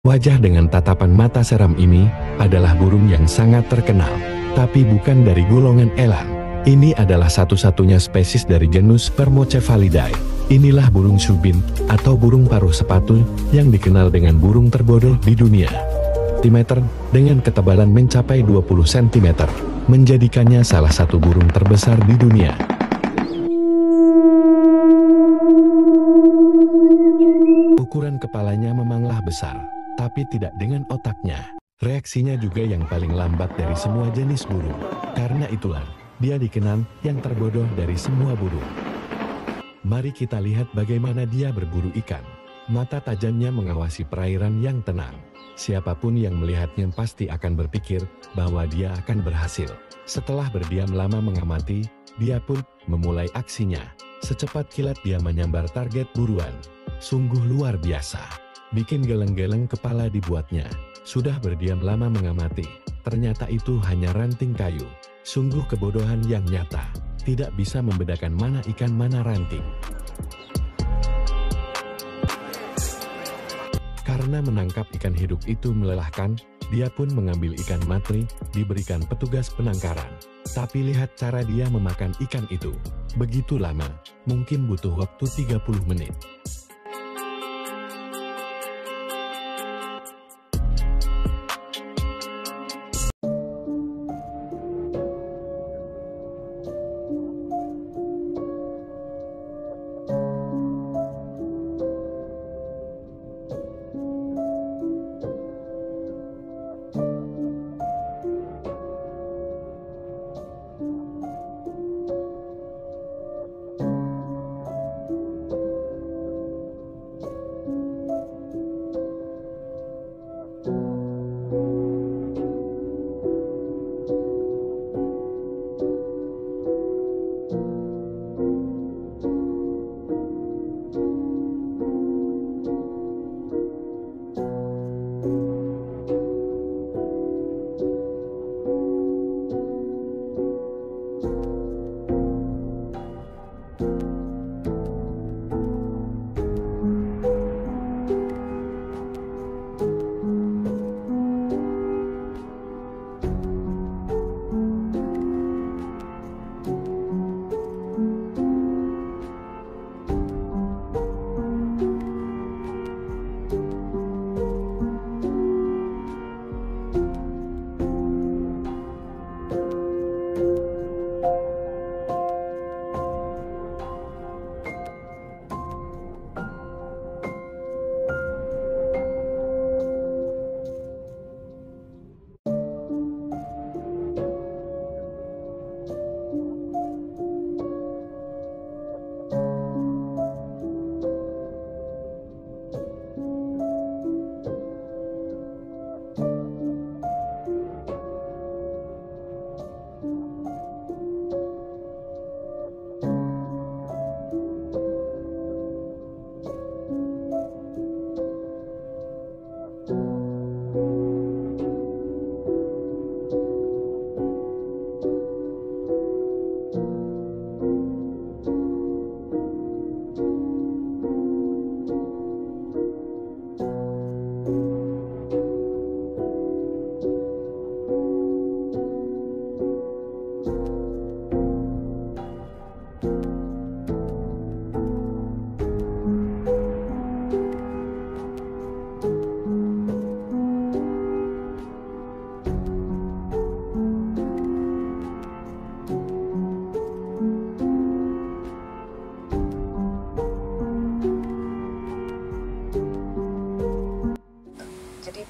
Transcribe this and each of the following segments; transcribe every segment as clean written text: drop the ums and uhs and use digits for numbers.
Wajah dengan tatapan mata seram ini adalah burung yang sangat terkenal, tapi bukan dari golongan elang. Ini adalah satu-satunya spesies dari genus Spermocephalidae. Inilah burung subin atau burung paruh sepatu yang dikenal dengan burung terbodoh di dunia. Diameter dengan ketebalan mencapai 20 cm, menjadikannya salah satu burung terbesar di dunia. Ukuran kepalanya memanglah besar, tapi tidak dengan otaknya. Reaksinya juga yang paling lambat dari semua jenis burung. Karena itulah, dia dikenal yang terbodoh dari semua burung. Mari kita lihat bagaimana dia berburu ikan. Mata tajamnya mengawasi perairan yang tenang. Siapapun yang melihatnya pasti akan berpikir bahwa dia akan berhasil. Setelah berdiam lama mengamati, dia pun memulai aksinya. Secepat kilat dia menyambar target buruan. Sungguh luar biasa. Bikin geleng-geleng kepala dibuatnya. Sudah berdiam lama mengamati, ternyata itu hanya ranting kayu. Sungguh kebodohan yang nyata. Tidak bisa membedakan mana ikan mana ranting. Karena menangkap ikan hidup itu melelahkan, dia pun mengambil ikan mati, diberikan petugas penangkaran. Tapi lihat cara dia memakan ikan itu. Begitu lama, mungkin butuh waktu 30 menit.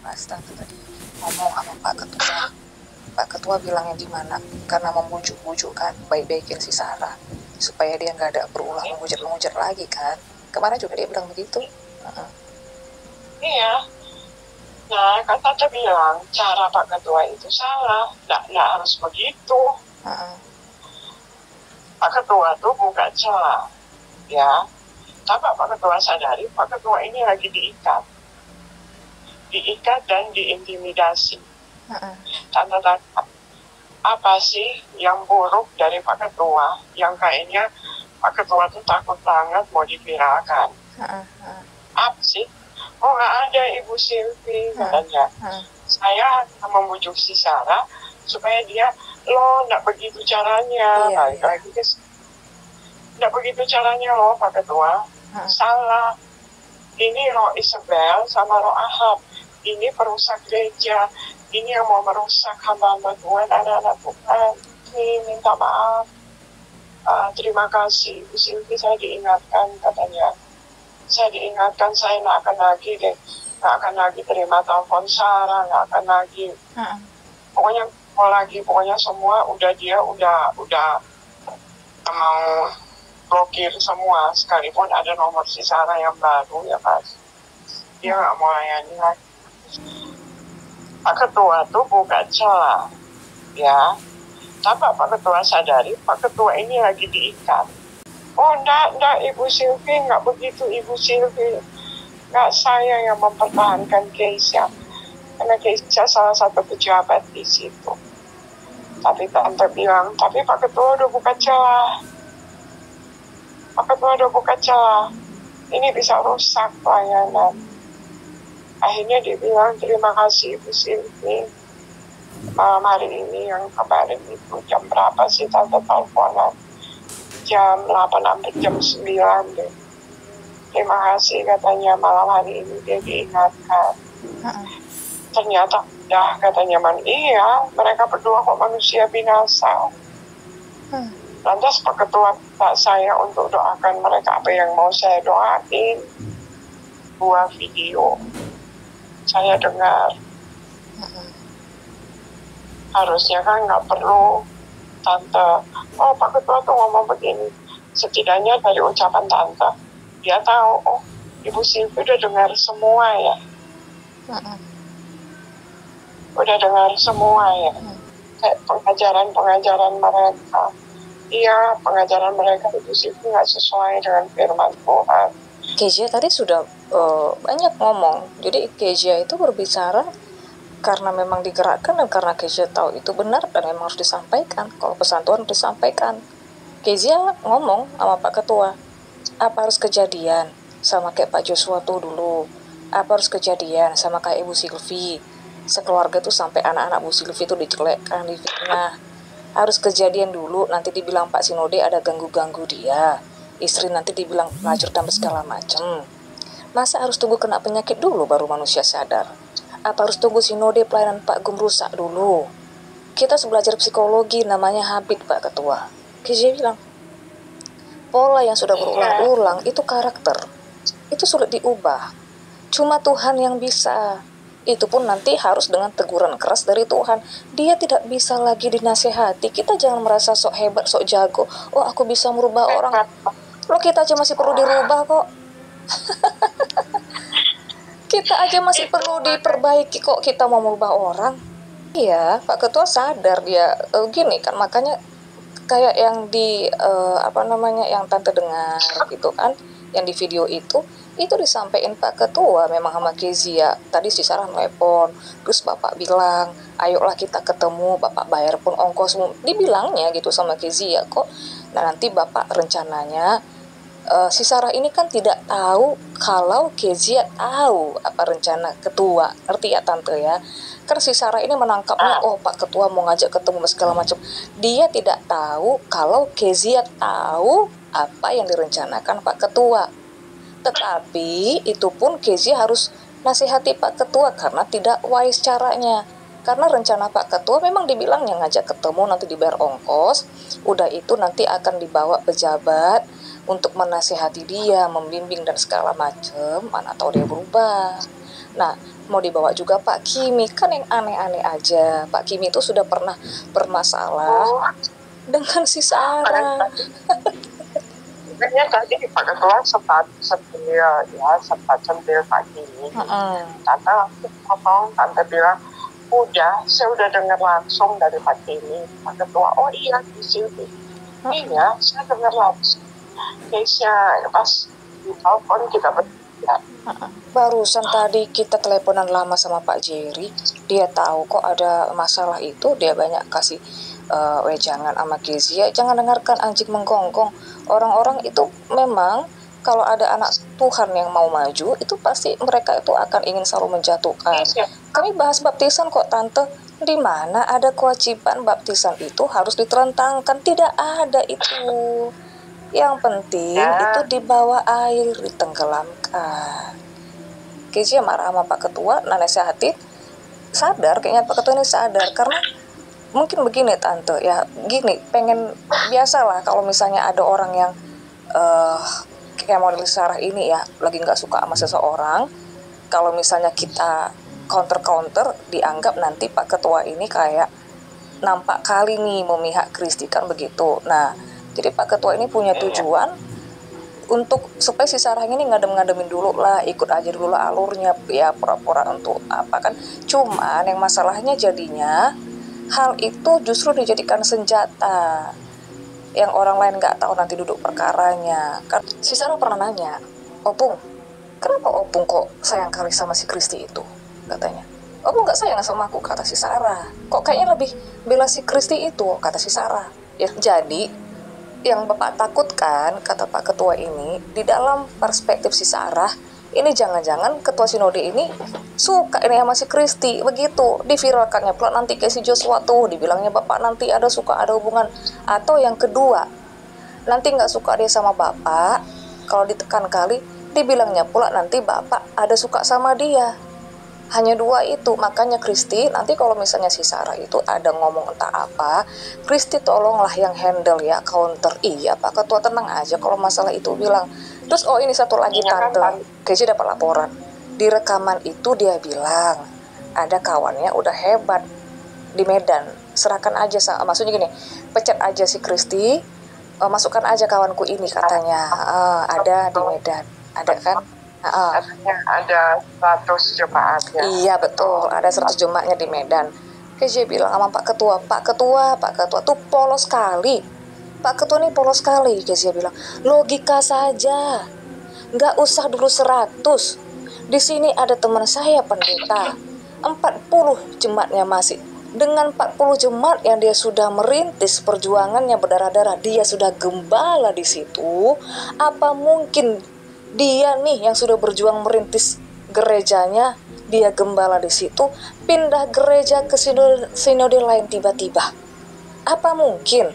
Pas tante tadi ngomong sama Pak Ketua bilangnya gimana? Karena membujuk-bujuk kan, baik-baikin si Sarah supaya dia nggak ada berulang mengujar lagi kan. Kemarin juga dia bilang begitu. Iya. Nah, kan tante bilang cara Pak Ketua itu salah, nggak harus begitu. Pak Ketua tuh bukan salah, ya. Tapi Pak Ketua sadari Pak Ketua ini lagi diikat dan diintimidasi. Tante tangkap apa sih yang buruk dari Pak Ketua yang kayaknya Pak Ketua tuh takut banget mau diviralkan? Apa sih? Oh nggak ada Ibu Silvi, katanya. Saya membujuk si Sarah supaya dia, lo nggak begitu caranya, balik lagi ke nggak begitu caranya lo Pak Ketua, salah. Ini Roh Isabel sama Roh Ahab, ini perusak gereja, ini yang mau merusak hamba-hamba Tuhan, anak-anak Tuhan. Ini minta maaf. Terima kasih Ibu Silvi, saya diingatkan, katanya. Saya diingatkan, saya nggak akan lagi deh, nggak akan lagi terima telepon Sarah, nggak akan lagi. Pokoknya mau lagi, pokoknya semua dia udah mau blokir semua, sekalipun ada nomor si Sarah yang baru ya Pak. Dia nggak mau layani lagi. Pak Ketua tuh buka celah, ya. Tapi Pak Ketua sadari, Pak Ketua ini lagi diikat. Oh enggak Ibu Silvi, enggak begitu Ibu Silvi. Enggak saya yang mempertahankan Keisha. Karena Keisha salah satu pejabat di situ. Tapi Tante bilang, tapi Pak Ketua udah buka celah. Pak Ketua udah buka celah. Ini bisa rusak pelayanan. Akhirnya dia bilang, terima kasih Ibu Silvi. Malam hari ini yang kemarin itu jam berapa sih Tante teleponan? Jam 8 sampai jam 9 deh. Terima kasih katanya, malam hari ini dia diingatkan. Ternyata udah katanya, iya mereka berdua kok manusia binasa. Lantas Pak Ketua minta saya untuk doakan mereka apa yang mau saya doain. Dua video saya dengar. Harusnya kan nggak perlu Tante, oh Pak Ketua tuh ngomong begini. Setidaknya dari ucapan Tante, dia tahu, oh Ibu Silvi udah dengar semua ya. Udah dengar semua ya. Kayak pengajaran mereka. Iya, pengajaran mereka Ibu Silvi nggak sesuai dengan firman Tuhan. Kezia tadi sudah banyak ngomong. Jadi Kezia itu berbicara karena memang digerakkan dan karena Kezia tahu itu benar dan memang harus disampaikan. Kalau pesan Tuhan harus disampaikan. Kezia ngomong sama Pak Ketua, apa harus kejadian sama kayak Pak Joshua tuh dulu? Apa harus kejadian sama kayak Ibu Silvi? Sekeluarga tuh sampai anak-anak Bu Silvi tuh dijelekkan, difitnah. Harus kejadian dulu, nanti dibilang Pak Sinode ada ganggu-ganggu dia. Istri nanti dibilang pelacur dan segala macem. Masa harus tunggu kena penyakit dulu baru manusia sadar? Apa harus tunggu sinode pelayanan Pak Gum rusak dulu? Kita belajar psikologi namanya habit Pak Ketua. Kezia bilang, pola yang sudah berulang-ulang itu karakter. Itu sulit diubah. Cuma Tuhan yang bisa. Itu pun nanti harus dengan teguran keras dari Tuhan. Dia tidak bisa lagi dinasehati. Kita jangan merasa sok hebat, sok jago. Oh aku bisa merubah orang. Loh kita aja masih perlu dirubah kok. Kita aja masih perlu diperbaiki kok kita mau merubah orang. Iya, Pak Ketua sadar dia gini kan, makanya kayak yang di yang Tante dengar gitu kan, yang di video itu disampaikan Pak Ketua memang sama Kezia. Tadi si Sarah telepon, terus Bapak bilang, ayolah kita ketemu, Bapak bayar pun ongkos, dibilangnya gitu sama Kezia kok. Nah nanti Bapak rencananya si Sarah ini kan tidak tahu kalau Kezia tahu apa rencana ketua, ngerti ya Tante ya? Kan si Sarah ini menangkapnya, oh Pak Ketua mau ngajak ketemu segala macam. Dia tidak tahu kalau Kezia tahu apa yang direncanakan Pak Ketua. Tetapi itu pun Kezia harus nasihati Pak Ketua karena tidak wise caranya. Karena rencana Pak Ketua memang dibilangnya ngajak ketemu nanti dibayar ongkos, udah itu nanti akan dibawa pejabat untuk menasihati dia, membimbing dan segala macem, mana tahu dia berubah. Nah, mau dibawa juga Pak Kimi, kan yang aneh-aneh aja. Pak Kimi itu sudah pernah bermasalah dengan si Sarah. Sebenarnya tadi Pak Ketua sempat centil Pak Kimi. Tante bilang, saya udah dengar langsung dari Pak Kimi. Pak Ketua, oh iya di sini. Iya, saya dengar langsung. Keisha pas di telepon kita bertiga. Barusan tadi kita teleponan lama sama Pak Jerry, dia tahu kok ada masalah itu, dia banyak kasih wejangan sama Kezia, jangan dengarkan anjing menggonggong. Orang-orang itu memang kalau ada anak Tuhan yang mau maju, itu pasti mereka itu akan ingin selalu menjatuhkan. Kami bahas baptisan kok Tante, di mana ada kewajiban baptisan itu harus diterentangkan, tidak ada itu. Yang penting itu di bawah air, ditenggelamkan. Keji marah sama Pak Ketua, nah nasehatin, sadar kayaknya Pak Ketua ini sadar, karena mungkin begini Tante, ya gini, pengen biasalah kalau misalnya ada orang yang kayak model Sarah ini ya, lagi nggak suka sama seseorang, kalau misalnya kita counter dianggap nanti Pak Ketua ini kayak nampak kali nih memihak Kristi kan begitu. Nah, jadi Pak Ketua ini punya tujuan untuk supaya si Sarah ini ngadem-ngademin dulu lah, ikut aja dulu lah alurnya, ya pura-pura untuk apa kan. Cuman yang masalahnya jadinya hal itu justru dijadikan senjata yang orang lain nggak tahu nanti duduk perkaranya. Kan si Sarah pernah nanya, Opung, kenapa Opung kok sayang kali sama si Kristi itu? Katanya, Opung nggak sayang sama aku, kata si Sarah. Kok kayaknya lebih bela si Kristi itu, kata si Sarah. Ya jadi yang Bapak takutkan, kata Pak Ketua ini, di dalam perspektif si Sarah, ini jangan-jangan Ketua Sinode ini suka ini sama si Kristi, begitu diviralkannya pula nanti kayak si Joshua tuh, dibilangnya Bapak nanti ada suka ada hubungan. Atau yang kedua, nanti nggak suka dia sama Bapak, kalau ditekan kali dibilangnya pula nanti Bapak ada suka sama dia. Hanya dua itu, makanya Kristi nanti kalau misalnya si Sarah itu ada ngomong entah apa, Kristi tolonglah yang handle ya, counter. Iya Pak Ketua, tenang aja kalau masalah itu bilang. Terus ini satu lagi Tante, Keji dapat laporan di rekaman itu dia bilang ada kawannya udah hebat di Medan, serahkan aja, maksudnya gini, pecat aja si Kristi, masukkan aja kawanku ini katanya. Ada di Medan, ada kan? Ada 100 jemaatnya. Iya betul, ada 100 jemaatnya di Medan. Keji bilang sama Pak Ketua, Pak Ketua tuh polos sekali. Pak Ketua ini polos sekali, Keji bilang. Logika saja, nggak usah dulu 100. Di sini ada teman saya pendeta, 40 jemaatnya masih. Dengan 40 jemaat yang dia sudah merintis perjuangannya berdarah-darah, dia sudah gembala di situ. Apa mungkin dia nih yang sudah berjuang merintis gerejanya, dia gembala di situ, pindah gereja ke sinode lain tiba-tiba? Apa mungkin?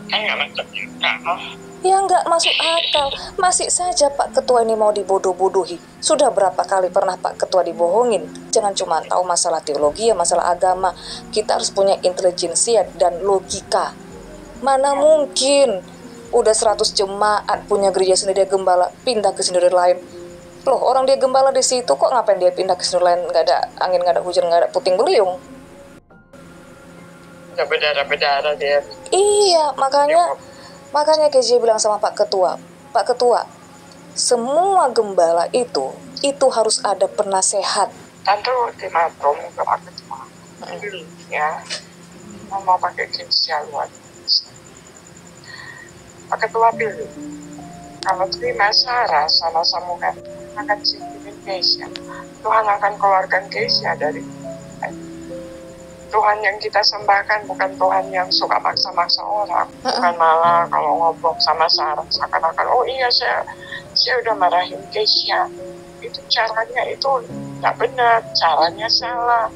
Ya nggak masuk akal. Masih saja Pak Ketua ini mau dibodoh-bodohi. Sudah berapa kali pernah Pak Ketua dibohongin? Jangan cuma tahu masalah teologi ya, masalah agama. Kita harus punya intelijensia dan logika. Mana mungkin udah 100 jemaat punya gereja sendiri, dia gembala pindah ke sinode lain. Loh, orang dia gembala di situ kok ngapain dia pindah ke sinode lain? Nggak ada angin, nggak ada hujan, nggak ada puting beliung. Nggak berdarah-berdarah dia. Iya, makanya KJ bilang sama Pak Ketua, semua gembala itu harus ada penasehat. Tante ultimatum ke Pak Ketua. Ya, mau pakai Kesia luar. Pak Ketua pilih, kalau terima Sarah sama-sama akan singkirin Kesia. Tuhan akan keluarkan Kesia dari Tuhan yang kita sembahkan, bukan Tuhan yang suka maksa-maksa orang. Bukan malah kalau ngobrol sama Sarah seakan-akan, oh iya saya udah marahin Kesia. Itu caranya itu nggak benar, caranya salah.